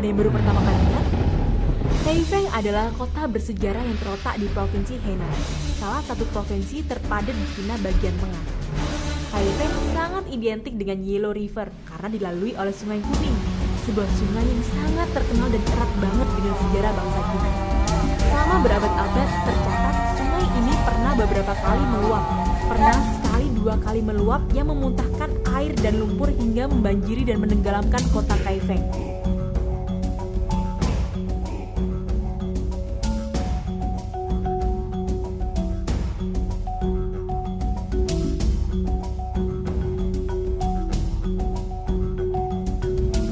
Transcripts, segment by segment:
Ada yang baru pertama kali lihat? Kaifeng adalah kota bersejarah yang terletak di Provinsi Henan, salah satu provinsi terpadat di Cina bagian tengah. Kaifeng sangat identik dengan Yellow River karena dilalui oleh Sungai Kuning, sebuah sungai yang sangat terkenal dan erat banget dengan sejarah bangsa Cina. Selama berabad-abad tercatat sungai ini pernah beberapa kali meluap, pernah sekali 2 kali meluap yang memuntahkan air dan lumpur hingga membanjiri dan menenggelamkan kota Kaifeng.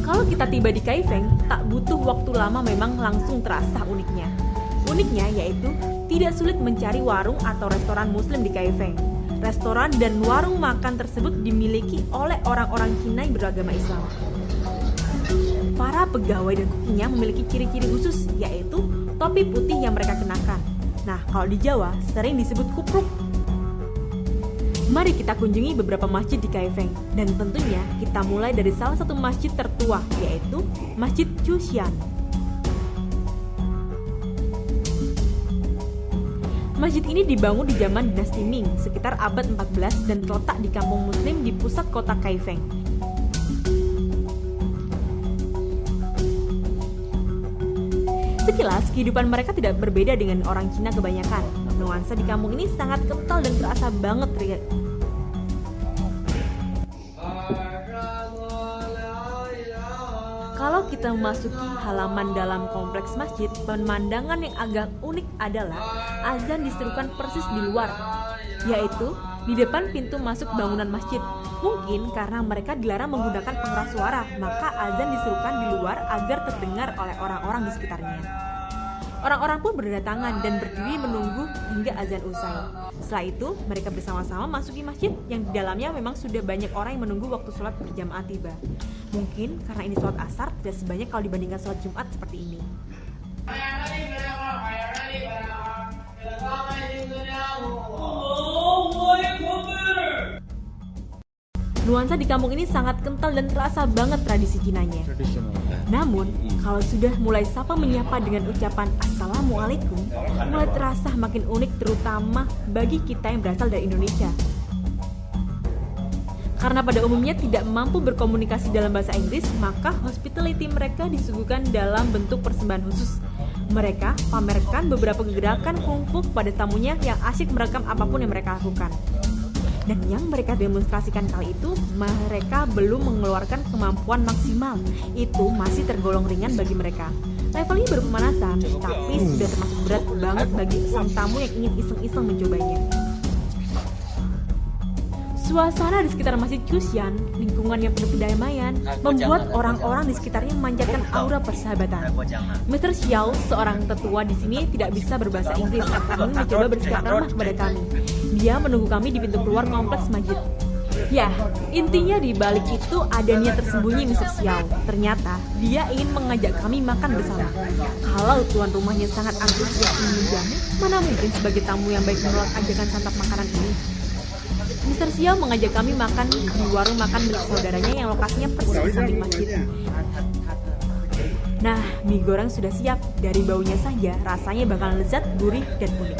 Kalau kita tiba di Kaifeng, tak butuh waktu lama memang langsung terasa uniknya. Uniknya yaitu tidak sulit mencari warung atau restoran muslim di Kaifeng. Restoran dan warung makan tersebut dimiliki oleh orang-orang Cina yang beragama Islam. Para pegawai dan kokinya memiliki ciri-ciri khusus, yaitu topi putih yang mereka kenakan. Nah, kalau di Jawa sering disebut kupruk. Mari kita kunjungi beberapa masjid di Kaifeng, dan tentunya kita mulai dari salah satu masjid tertua, yaitu Masjid Chushan. Masjid ini dibangun di zaman dinasti Ming sekitar abad 14 dan terletak di kampung muslim di pusat kota Kaifeng. Sekilas, kehidupan mereka tidak berbeda dengan orang Cina kebanyakan. Nuansa di kampung ini sangat kental dan terasa banget. Kalau kita memasuki halaman dalam kompleks masjid, pemandangan yang agak unik adalah azan diserukan persis di luar, yaitu di depan pintu masuk bangunan masjid. Mungkin karena mereka dilarang menggunakan pengeras suara, maka azan diserukan di luar agar terdengar oleh orang-orang di sekitarnya. Orang-orang pun berdatangan dan berdiri menunggu hingga azan usai. Setelah itu, mereka bersama-sama masuki masjid yang di dalamnya memang sudah banyak orang yang menunggu waktu sholat berjamaah tiba. Mungkin karena ini sholat asar tidak sebanyak kalau dibandingkan sholat Jumat seperti ini. Nuansa di kampung ini sangat kental dan terasa banget tradisi Cinanya. Namun, kalau sudah mulai sapa menyapa dengan ucapan Assalamualaikum, mulai terasa makin unik terutama bagi kita yang berasal dari Indonesia. Karena pada umumnya tidak mampu berkomunikasi dalam bahasa Inggris, maka hospitality mereka disuguhkan dalam bentuk persembahan khusus. Mereka pamerkan beberapa gerakan kungfu pada tamunya yang asyik merekam apapun yang mereka lakukan. Dan yang mereka demonstrasikan kali itu, mereka belum mengeluarkan kemampuan maksimal. Itu masih tergolong ringan bagi mereka. Levelnya baru pemanasan, tapi sudah termasuk berat banget bagi sang tamu yang ingin iseng-iseng mencobanya. Suasana di sekitar Masjid Chushan, lingkungan yang penuh kedamaian, membuat orang-orang di sekitarnya memanjatkan aura persahabatan. Mr. Xiao, seorang tetua di sini, tidak bisa berbahasa Inggris, namun mencoba bersikap ramah kepada kami. Dia menunggu kami di pintu keluar kompleks masjid. Ya, intinya di balik itu ada niat tersembunyi Mr. Xiao. Ternyata dia ingin mengajak kami makan bersama. Kalau tuan rumahnya sangat antusias ingin menjamu, mana mungkin sebagai tamu yang baik menolak ajakan santap makanan ini. Mr. Xiao mengajak kami makan di warung makan milik saudaranya yang lokasinya persis di samping masjid. Nah, mie goreng sudah siap. Dari baunya saja rasanya bakalan lezat, gurih, dan unik.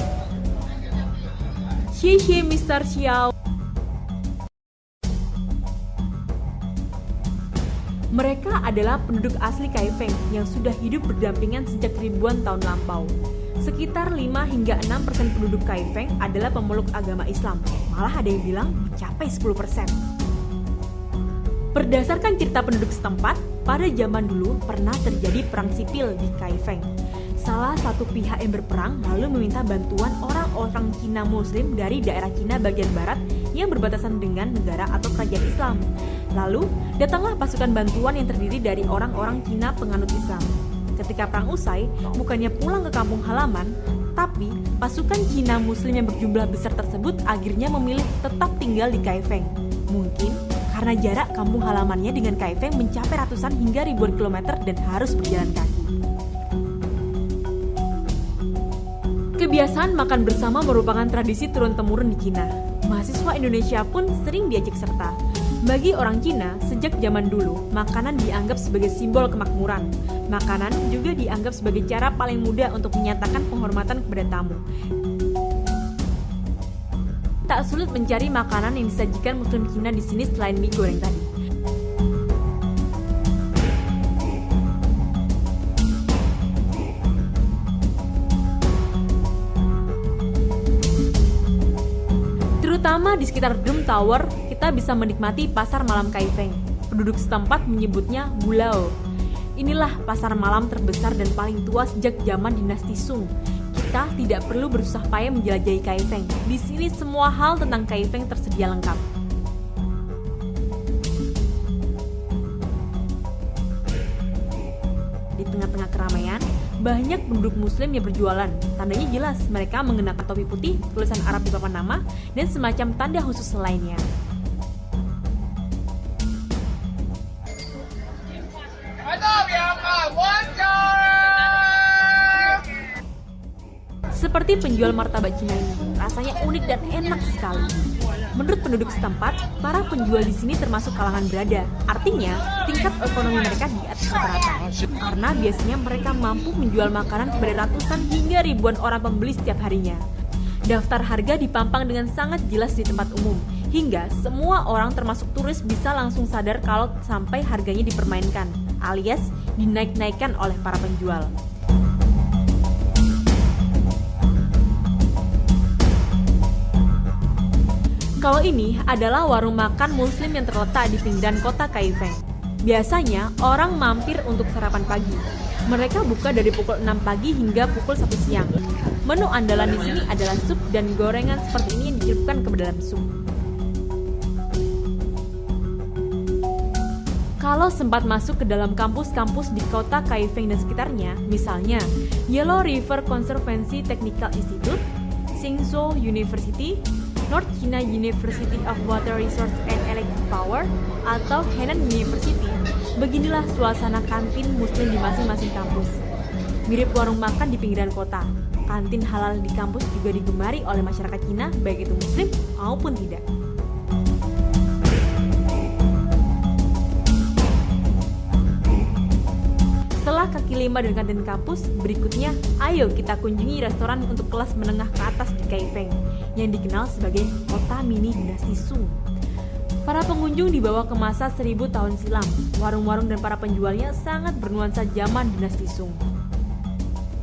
Xie Mr. Xiao. Mereka adalah penduduk asli Kaifeng yang sudah hidup berdampingan sejak ribuan tahun lampau. Sekitar 5 hingga 6% penduduk Kaifeng adalah pemeluk agama Islam. Malah ada yang bilang mencapai 10%. Berdasarkan cerita penduduk setempat, pada zaman dulu pernah terjadi perang sipil di Kaifeng. Salah satu pihak yang berperang lalu meminta bantuan orang-orang Cina Muslim dari daerah Cina bagian barat yang berbatasan dengan negara atau kerajaan Islam. Lalu, datanglah pasukan bantuan yang terdiri dari orang-orang Cina penganut Islam. Ketika perang usai, bukannya pulang ke kampung halaman, tapi pasukan Cina Muslim yang berjumlah besar tersebut akhirnya memilih tetap tinggal di Kaifeng. Mungkin karena jarak kampung halamannya dengan Kaifeng mencapai ratusan hingga ribuan kilometer dan harus berjalan kaki. Kebiasaan makan bersama merupakan tradisi turun-temurun di Cina. Mahasiswa Indonesia pun sering diajak serta. Bagi orang Cina, sejak zaman dulu, makanan dianggap sebagai simbol kemakmuran. Makanan juga dianggap sebagai cara paling mudah untuk menyatakan penghormatan kepada tamu. Tak sulit mencari makanan yang disajikan Muslim Cina di sini selain mie goreng tadi. Terutama di sekitar Drum Tower, kita bisa menikmati pasar malam Kaifeng. Penduduk setempat menyebutnya Bulao. Inilah pasar malam terbesar dan paling tua sejak zaman dinasti Sung. Kita tidak perlu bersusah payah menjelajahi Kaifeng. Di sini semua hal tentang Kaifeng tersedia lengkap. Di tengah-tengah keramaian, banyak penduduk muslim yang berjualan. Tandanya jelas, mereka mengenakan topi putih, tulisan Arab di papan nama, dan semacam tanda khusus lainnya. Seperti penjual martabak Cina ini, rasanya unik dan enak sekali. Menurut penduduk setempat, para penjual di sini termasuk kalangan berada. Artinya, tingkat ekonomi mereka di atas rata-rata. Karena biasanya mereka mampu menjual makanan kepada ratusan hingga ribuan orang pembeli setiap harinya. Daftar harga dipampang dengan sangat jelas di tempat umum, hingga semua orang termasuk turis bisa langsung sadar kalau sampai harganya dipermainkan, alias dinaik-naikkan oleh para penjual. Kalau ini adalah warung makan muslim yang terletak di pinggiran kota Kaifeng. Biasanya orang mampir untuk sarapan pagi. Mereka buka dari pukul 6 pagi hingga pukul 1 siang. Menu andalan di sini adalah sup dan gorengan seperti ini yang dicelupkan ke dalam sup. Kalau sempat masuk ke dalam kampus-kampus di kota Kaifeng dan sekitarnya, misalnya Yellow River Conservancy Technical Institute, Hsinchu University, North China University of Water Resource and Electric Power, atau Henan University, beginilah suasana kantin muslim di masing-masing kampus. Mirip warung makan di pinggiran kota, kantin halal di kampus juga digemari oleh masyarakat Cina, baik itu muslim maupun tidak. Setelah kaki lima dan kantin kampus, berikutnya ayo kita kunjungi restoran untuk kelas menengah ke atas di Kaifeng yang dikenal sebagai kota mini dinasti Sung. Para pengunjung dibawa ke masa 1000 tahun silam. Warung-warung dan para penjualnya sangat bernuansa zaman dinasti Sung.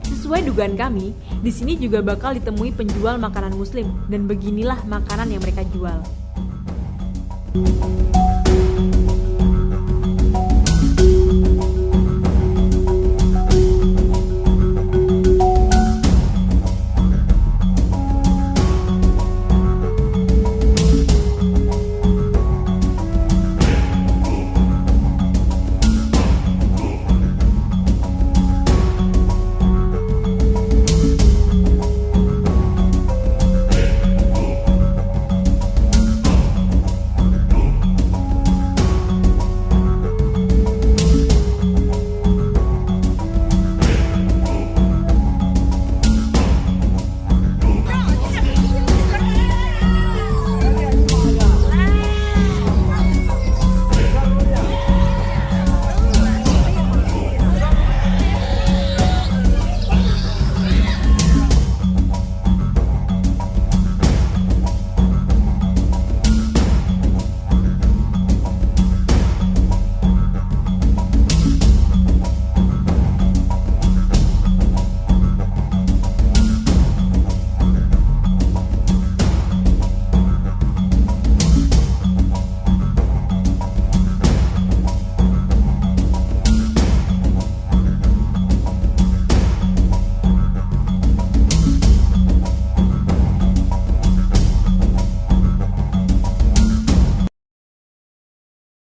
Sesuai dugaan kami, di sini juga bakal ditemui penjual makanan muslim dan beginilah makanan yang mereka jual.